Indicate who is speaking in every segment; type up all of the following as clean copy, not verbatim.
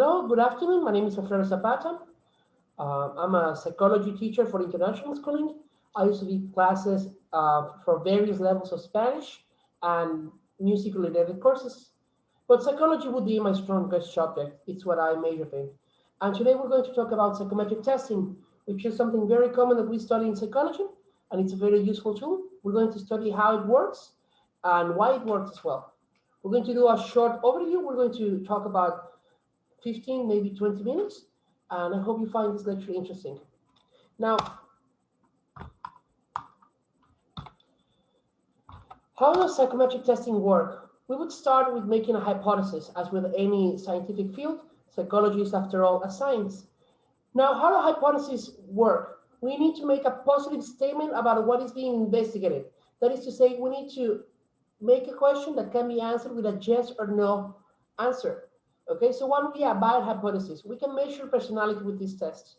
Speaker 1: Hello, good afternoon. My name is Alfredo Zapata. I'm a psychology teacher for international schooling. I used to lead classes for various levels of Spanish and music-related courses. But psychology would be my strongest subject. It's what I majored in. And today we're going to talk about psychometric testing, which is something very common that we study in psychology, and it's a very useful tool. We're going to study how it works and why it works as well. We're going to do a short overview. We're going to talk about 15, maybe 20 minutes, and I hope you find this lecture interesting. Now, how does psychometric testing work? We would start with making a hypothesis, as with any scientific field. Psychology is, after all, a science. Now, how do hypotheses work? We need to make a positive statement about what is being investigated. That is to say, we need to make a question that can be answered with a yes or no answer. Okay, so what would be a bad hypothesis? We can measure personality with these tests.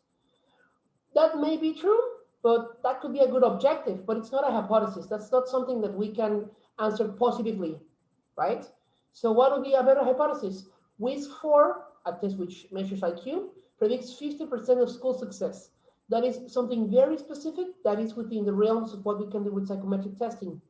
Speaker 1: That may be true, but that could be a good objective, but it's not a hypothesis. That's not something that we can answer positively, right? So what would be a better hypothesis? WISC-4, a test which measures IQ, predicts 50% of school success. That is something very specific that is within the realms of what we can do with psychometric testing.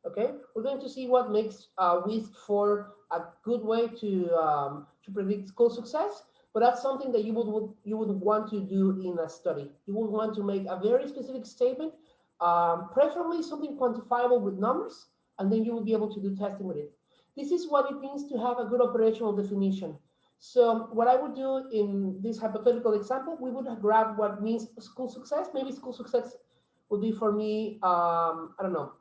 Speaker 1: Okay, we're going to see what makes WISC-4 a good way to predict school success, but that's something that you would want to do in a study. You would want to make a very specific statement, preferably something quantifiable with numbers, and then you will be able to do testing with it. This is what it means to have a good operational definition. So what I would do in this hypothetical example, we would grab what means school success. Maybe school success would be for me, I don't know,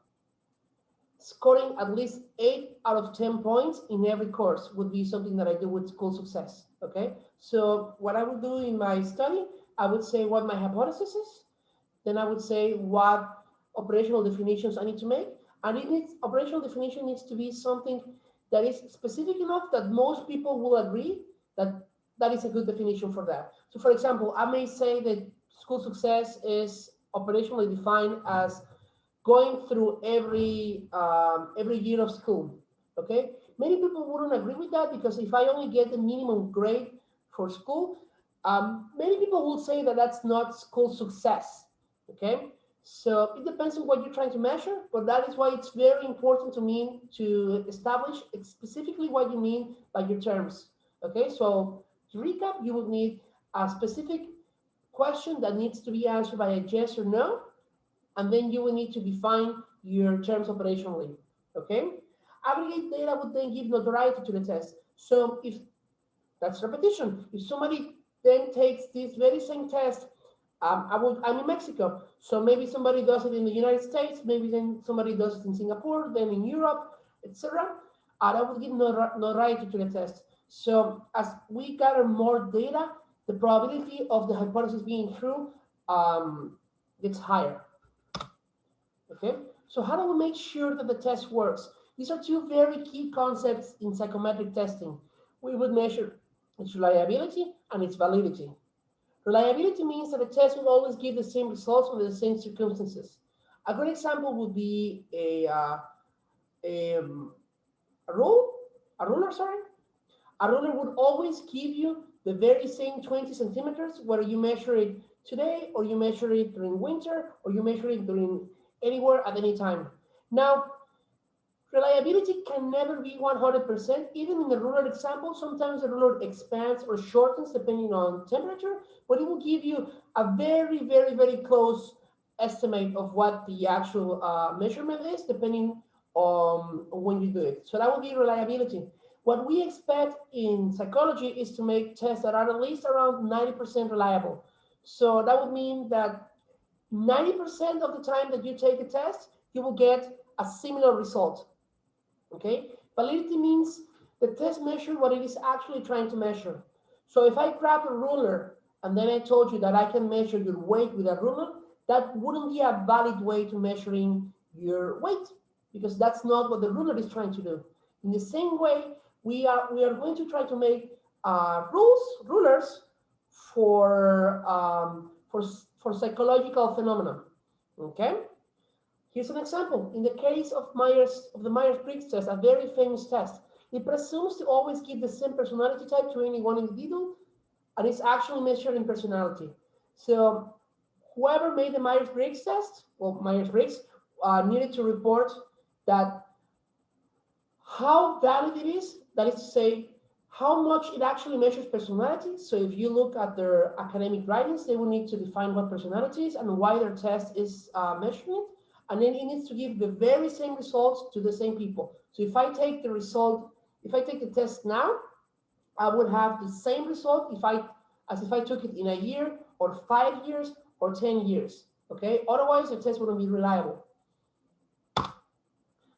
Speaker 1: scoring at least 8 out of 10 points in every course would be something that I do with school success, okay? So what I would do in my study, I would say what my hypothesis is, then I would say what operational definitions I need to make, and operational definition needs to be something that is specific enough that most people will agree that that is a good definition for that. So for example, I may say that school success is operationally defined as going through every year of school, okay? Many people wouldn't agree with that because if I only get the minimum grade for school, many people will say that that's not school success, okay? So it depends on what you're trying to measure, but that is why it's very important to me to establish specifically what you mean by your terms, okay? So to recap, you would need a specific question that needs to be answered by a yes or no, and then you will need to define your terms operationally, okay? Aggregate data would then give notoriety to the test. So if that's repetition, if somebody then takes this very same test, I'm in Mexico, so maybe somebody does it in the United States, maybe then somebody does it in Singapore, then in Europe, etc. That would give notoriety to the test. So as we gather more data, the probability of the hypothesis being true gets higher. Okay, so how do we make sure that the test works? These are two very key concepts in psychometric testing. We would measure its reliability and its validity. Reliability means that the test will always give the same results under the same circumstances. A good example would be a ruler, sorry. A ruler would always give you the very same 20 centimeters, whether you measure it today, or you measure it during winter, or you measure it during anywhere at any time. Now, reliability can never be 100%. Even in the ruler example, sometimes the ruler expands or shortens depending on temperature, but it will give you a very, very, very close estimate of what the actual measurement is, depending on when you do it. So that would be reliability. What we expect in psychology is to make tests that are at least around 90% reliable. So that would mean that 90% of the time that you take a test, you will get a similar result, okay? Validity means the test measures what it is actually trying to measure. So if I grab a ruler and then I told you that I can measure your weight with a ruler, that wouldn't be a valid way to measuring your weight, because that's not what the ruler is trying to do. In the same way, we are going to try to make rulers for psychological phenomena, okay? Here's an example. In the case of the Myers-Briggs test, a very famous test, it presumes to always give the same personality type to any one individual and it's actually measured in personality. So whoever made the Myers-Briggs test, well, Myers-Briggs, needed to report that how valid it is, that is to say, how much it actually measures personality. So if you look at their academic writings, they will need to define what personality is and why their test is measuring it. And then it needs to give the very same results to the same people. So if I take the result, if I take the test now, I would have the same result as if I took it in a year or 5 years or 10 years. Okay, otherwise the test wouldn't be reliable.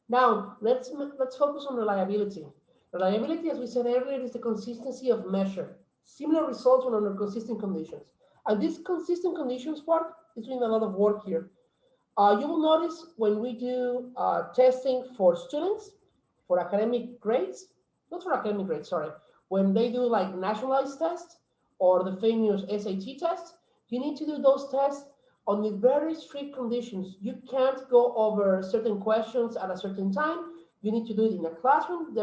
Speaker 1: Now let's focus on reliability. Reliability, as we said earlier, is the consistency of measure. Similar results when under consistent conditions. And this consistent conditions part is doing a lot of work here. You will notice when we do testing for students, for academic grades, not for academic grades, sorry, when they do like nationalized tests or the famous SAT test, you need to do those tests on the very strict conditions. You can't go over certain questions at a certain time. You need to do it in a classroom.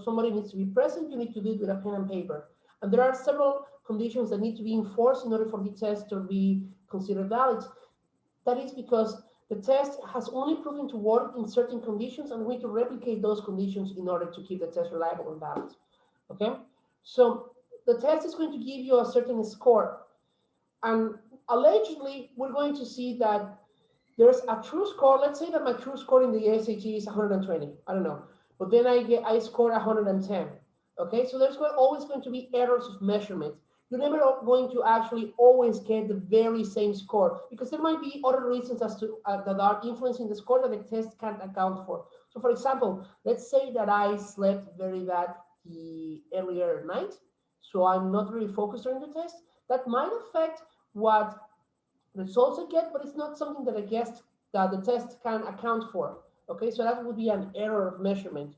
Speaker 1: Somebody needs to be present. You need to do it with a pen and paper. And there are several conditions that need to be enforced in order for the test to be considered valid. That is because the test has only proven to work in certain conditions, and we need to replicate those conditions in order to keep the test reliable and valid. Okay? So the test is going to give you a certain score. And allegedly, we're going to see that there's a true score. Let's say that my true score in the SAT is 120. I don't know. But then I scored 110. Okay? So there's always going to be errors of measurement. You're never going to actually always get the very same score, because there might be other reasons as to that are influencing the score that the test can't account for. So for example, let's say that I slept very bad the earlier night, so I'm not really focused during the test. That might affect what results I get, but it's not something that I guess that the test can account for. Okay, so that would be an error of measurement.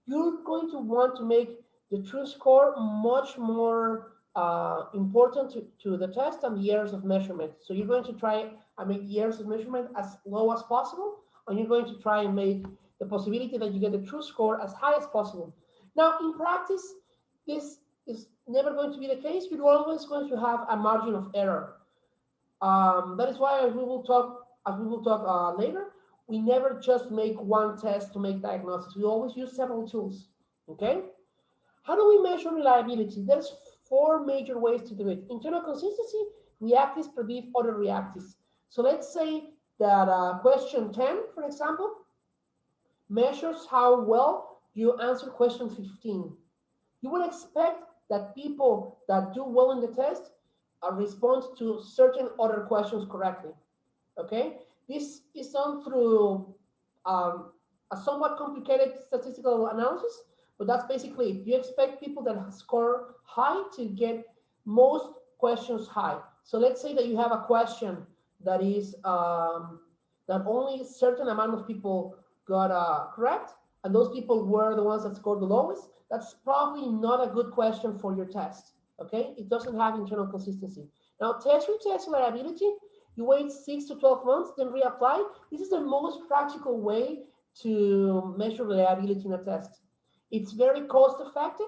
Speaker 1: You're going to want to make the true score much more important to the test and the errors of measurement. So you're going to try and make the errors of measurement as low as possible, and you're going to try and make the possibility that you get the true score as high as possible. Now, in practice, this is never going to be the case. You're always going to have a margin of error. That is why, as we will talk later, we never just make one test to make diagnosis. We always use several tools. Okay? How do we measure reliability? There's 4 major ways to do it. Internal consistency, reactives predict other reactives. So let's say that question 10, for example, measures how well you answer question 15. You would expect that people that do well in the test respond to certain other questions correctly. Okay? This is done through a somewhat complicated statistical analysis, but that's basically it. You expect people that score high to get most questions high. So let's say that you have a question that is that only a certain amount of people got correct, and those people were the ones that scored the lowest. That's probably not a good question for your test. Okay, it doesn't have internal consistency. Now, retest reliability. You wait 6 to 12 months, then reapply. This is the most practical way to measure reliability in a test. It's very cost effective,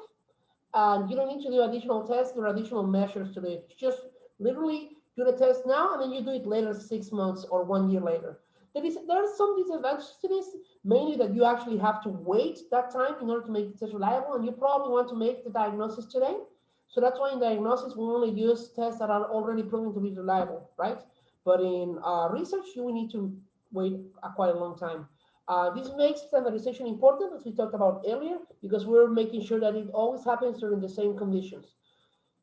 Speaker 1: and you don't need to do additional tests or additional measures to do it. Just literally do the test now, and then you do it later, 6 months or 1 year later. There are some disadvantages to this, mainly that you actually have to wait that time in order to make the test reliable, and you probably want to make the diagnosis today. So that's why in diagnosis, we only use tests that are already proven to be reliable, right? But in research, you will need to wait quite a long time. This makes standardization important, as we talked about earlier, because we're making sure that it always happens during the same conditions.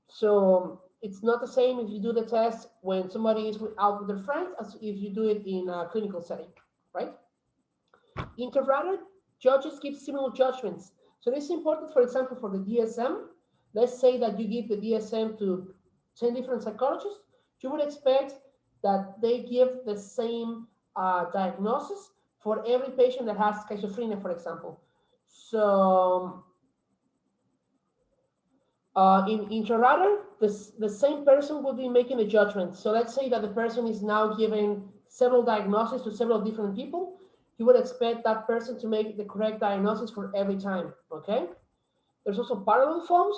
Speaker 1: So it's not the same if you do the test when somebody is out with their friends as if you do it in a clinical setting, right? Inter-rater, judges give similar judgments. So this is important, for example, for the DSM. Let's say that you give the DSM to 10 different psychologists. You would expect that they give the same diagnosis for every patient that has schizophrenia, for example. So in inter-rater, the same person will be making a judgment. So let's say that the person is now giving several diagnoses to several different people. You would expect that person to make the correct diagnosis for every time, okay? There's also parallel forms.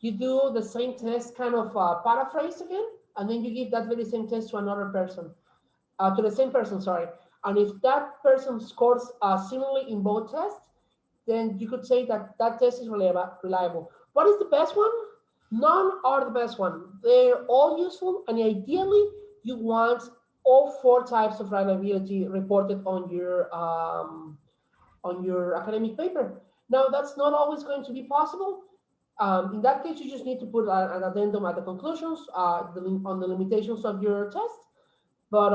Speaker 1: you do the same test kind of paraphrase again, and then you give that very same test to another person, to the same person, sorry. And if that person scores similarly in both tests, then you could say that that test is reliable. What is the best one? None are the best one. They're all useful, and ideally, you want all four types of reliability reported on your academic paper. Now, that's not always going to be possible. In that case, you just need to put an addendum at the conclusions on the limitations of your test. But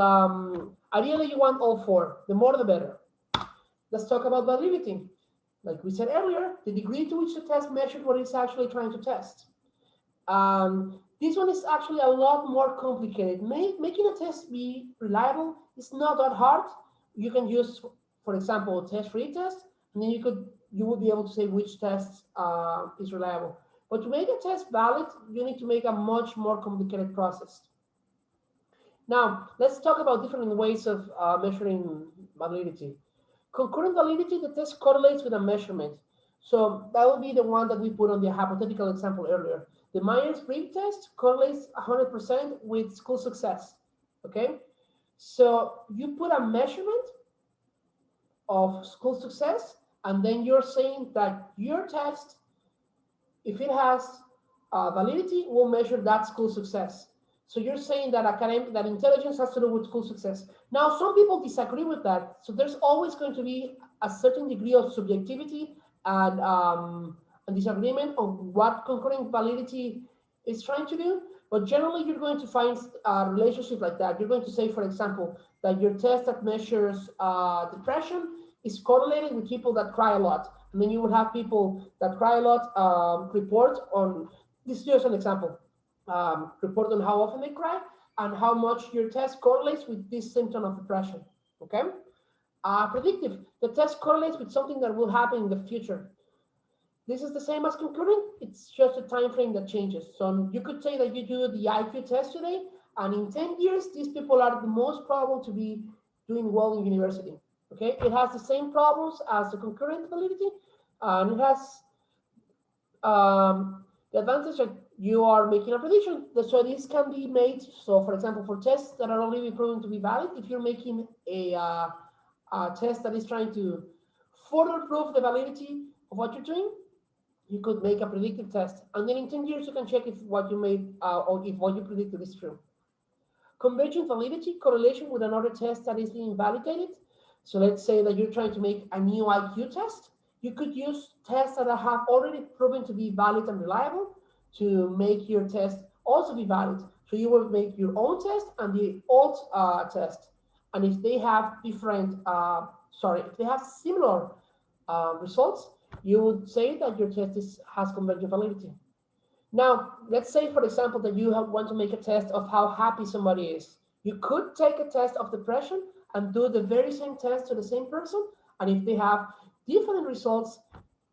Speaker 1: ideally, you want all four. The more, the better. Let's talk about validity. Like we said earlier, the degree to which the test measured what it's actually trying to test. This one is actually a lot more complicated. Making a test be reliable is not that hard. You can use, for example, a test retest, and then you would be able to say which test is reliable. But to make a test valid, you need to make a much more complicated process. Now, let's talk about different ways of measuring validity. Concurrent validity, the test correlates with a measurement. So that would be the one that we put on the hypothetical example earlier. The Myers-Briggs test correlates 100% with school success, okay? So you put a measurement of school success, and then you're saying that your test, if it has validity, will measure that school success. So you're saying that that intelligence has to do with school success. Now, some people disagree with that. So there's always going to be a certain degree of subjectivity and disagreement on what concurrent validity is trying to do. But generally, you're going to find a relationship like that. You're going to say, for example, that your test that measures depression is correlated with people that cry a lot. And then you would have people that cry a lot report on, this is just an example, report on how often they cry and how much your test correlates with this symptom of depression, okay? Predictive, the test correlates with something that will happen in the future. This is the same as concurrent, it's just a time frame that changes. So you could say that you do the IQ test today, and in 10 years, these people are the most probable to be doing well in university, okay? It has the same problems as the concurrent validity, and it has the advantage that you are making a prediction. So this can be made, so for example, for tests that are already proven to be valid, if you're making a test that is trying to further prove the validity of what you're doing, you could make a predictive test. And then in 10 years, you can check if what you made or if what you predicted is true. Convergent validity, correlation with another test that is being validated. So let's say that you're trying to make a new IQ test. You could use tests that have already proven to be valid and reliable to make your test also be valid. So you will make your own test and the old test. And if they have different, if they have similar results, you would say that your test has convergent validity. Now, let's say, for example, that you want to make a test of how happy somebody is. You could take a test of depression and do the very same test to the same person. And if they have different results,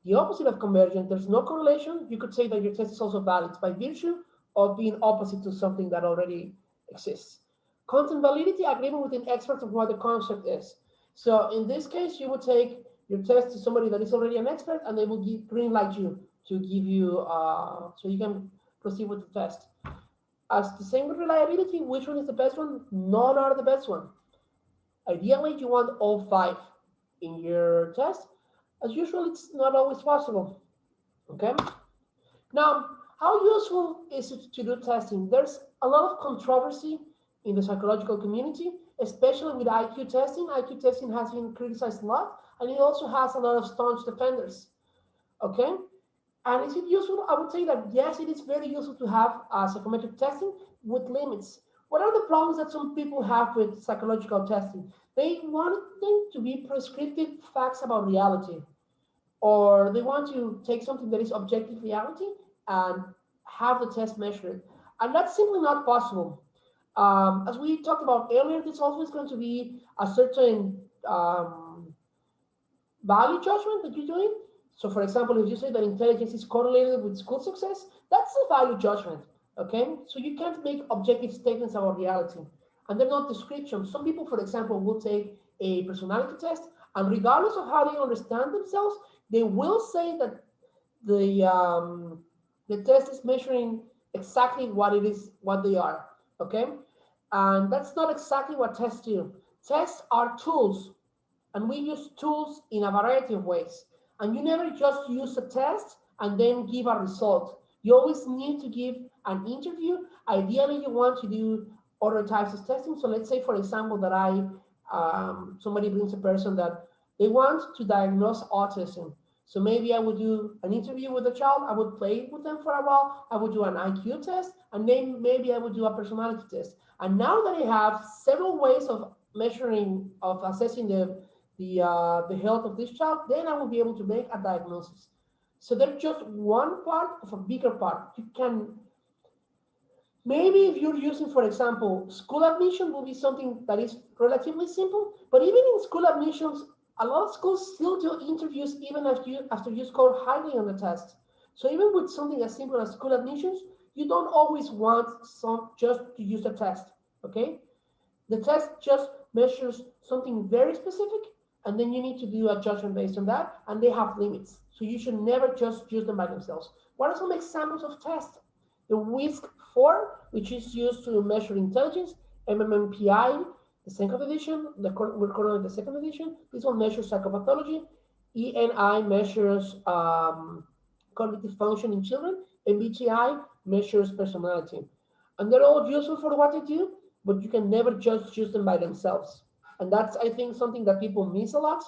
Speaker 1: the opposite of convergent, there's no correlation, you could say that your test is also valid by virtue of being opposite to something that already exists. Content validity, agreement with an expert of what the concept is. So in this case, you would take your test to somebody that is already an expert, and they will green light you to give you, so you can proceed with the test. As the same with reliability, which one is the best one? None are the best one. Ideally, you want all 5 in your test. As usual, it's not always possible, okay? Now, how useful is it to do testing? There's a lot of controversy in the psychological community, especially with IQ testing. IQ testing has been criticized a lot, and it also has a lot of staunch defenders, okay? And is it useful? I would say that yes, it is very useful to have psychometric testing with limits. What are the problems that some people have with psychological testing? They want them to be prescriptive facts about reality, or they want to take something that is objective reality and have the test measured. And that's simply not possible. As we talked about earlier, there's always going to be a certain value judgment that you're doing. So for example, if you say that intelligence is correlated with school success, that's a value judgment, okay? So you can't make objective statements about reality. And they're not descriptions. Some people, for example, will take a personality test, and regardless of how they understand themselves, they will say that the The test is measuring exactly what it is, what they are, okay? And that's not exactly what tests do. Tests are tools, and we use tools in a variety of ways. And you never just use a test and then give a result. You always need to give an interview. Ideally, you want to do other types of testing. So let's say, for example, that somebody brings a person that they want to diagnose autism. So maybe I would do an interview with the child. I would play with them for a while. I would do an IQ test, and then maybe I would do a personality test. And now that I have several ways of measuring, of assessing the health of this child, then I will be able to make a diagnosis. So they're just one part of a bigger part. You can, maybe if you're using, for example, school admission will be something that is relatively simple, but even in school admissions, a lot of schools still do interviews even after you score highly on the test. So even with something as simple as school admissions, you don't always want just to use a test, okay? The test just measures something very specific, and then you need to do a judgment based on that, and they have limits. So you should never just use them by themselves. What are some examples of tests? The WISC-4, which is used to measure intelligence, MMPI, the second edition, we're currently the second edition. This one measures psychopathology. ENI measures cognitive function in children, and BTI measures personality. And they're all useful for what they do, but you can never just use them by themselves. And that's, I think, something that people miss a lot.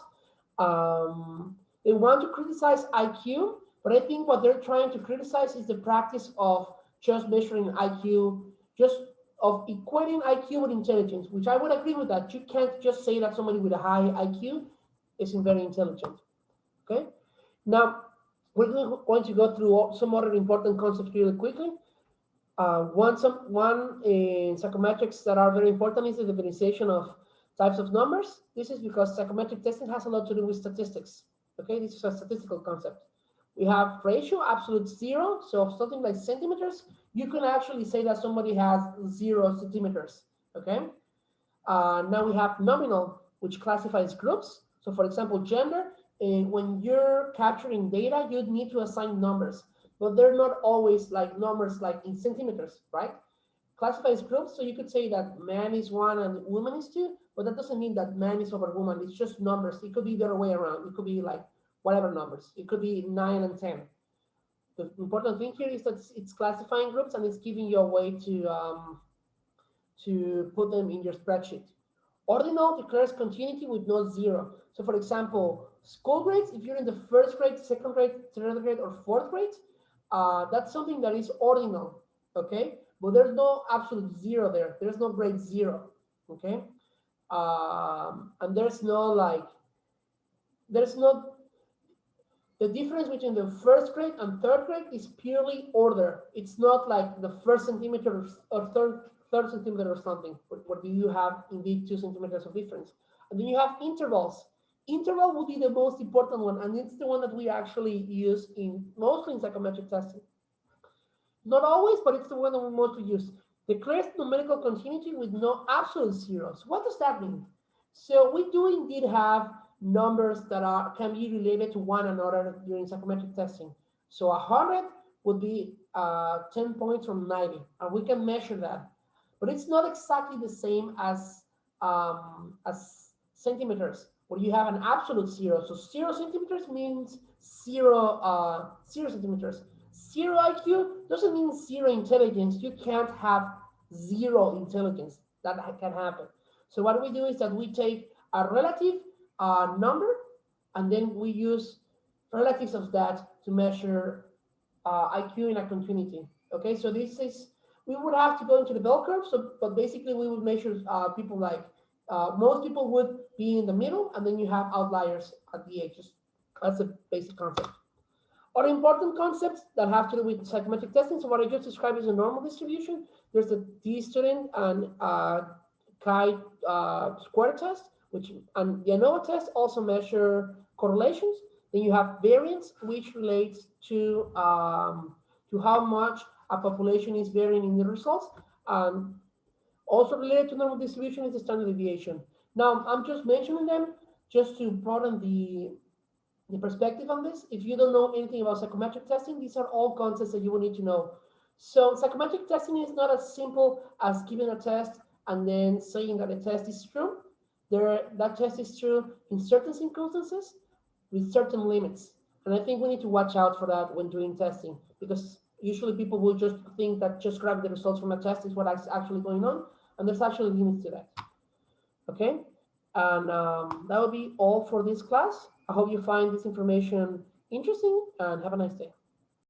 Speaker 1: They want to criticize IQ, but I think what they're trying to criticize is the practice of just measuring IQ, just of equating IQ with intelligence, which I would agree with that. You can't just say that somebody with a high IQ isn't very intelligent, okay? Now, we're going to go through some other important concepts really quickly. One in psychometrics that are very important is the divinization of types of numbers. This is because psychometric testing has a lot to do with statistics. Okay, this is a statistical concept. We have ratio, absolute zero. So something like centimeters, you can actually say that somebody has 0 centimeters. Okay. Now we have nominal, which classifies groups. So for example, gender, when you're capturing data, you need to assign numbers, but they're not always like numbers like in centimeters, right? Classifies groups, so you could say that man is 1 and woman is 2, but that doesn't mean that man is over woman. It's just numbers. It could be the other way around. It could be like whatever numbers. It could be 9 and 10. The important thing here is that it's classifying groups and it's giving you a way to put them in your spreadsheet. Ordinal declares continuity with no 0. So for example, school grades, if you're in the first grade, second grade, third grade, or fourth grade, that's something that is ordinal, okay? But there's no absolute 0 there. There's no grade 0, okay? And there's no the difference between the first grade and third grade is purely order. It's not like the first centimeter or third centimeter or something, where you have indeed 2 centimeters of difference. And then you have intervals. Interval will be the most important one, and it's the one that we actually use mostly in psychometric testing. Not always, but it's the one that we mostly use. Declares numerical continuity with no absolute zeros. What does that mean? So we do indeed have numbers that can be related to one another during psychometric testing. So 100 would be 10 points from 90, and we can measure that. But it's not exactly the same as centimeters, where you have an absolute 0. So 0 centimeters means 0 centimeters. 0 IQ doesn't mean 0 intelligence. You can't have 0 intelligence. That can happen. So what we do is that we take a relative number, and then we use relatives of that to measure IQ in a continuity. Okay, so this is, we would have to go into the bell curve, but basically we would measure people like, most people would be in the middle, and then you have outliers at the edges. That's a basic concept. Other important concepts that have to do with psychometric testing. So what I just described is a normal distribution. There's the t-student and chi-square test, and the ANOVA test also measure correlations. Then you have variance, which relates to how much a population is varying in the results. Also related to normal distribution is the standard deviation. Now, I'm just mentioning them just to broaden the the perspective on this. If you don't know anything about psychometric testing, these are all concepts that you will need to know. So psychometric testing is not as simple as giving a test and then saying that the test is true. That test is true in certain circumstances with certain limits. And I think we need to watch out for that when doing testing, because usually people will just think that just grabbing the results from a test is what is actually going on, and there's actually limits to that. Okay, and that will be all for this class. I hope you find this information interesting, and have a nice day.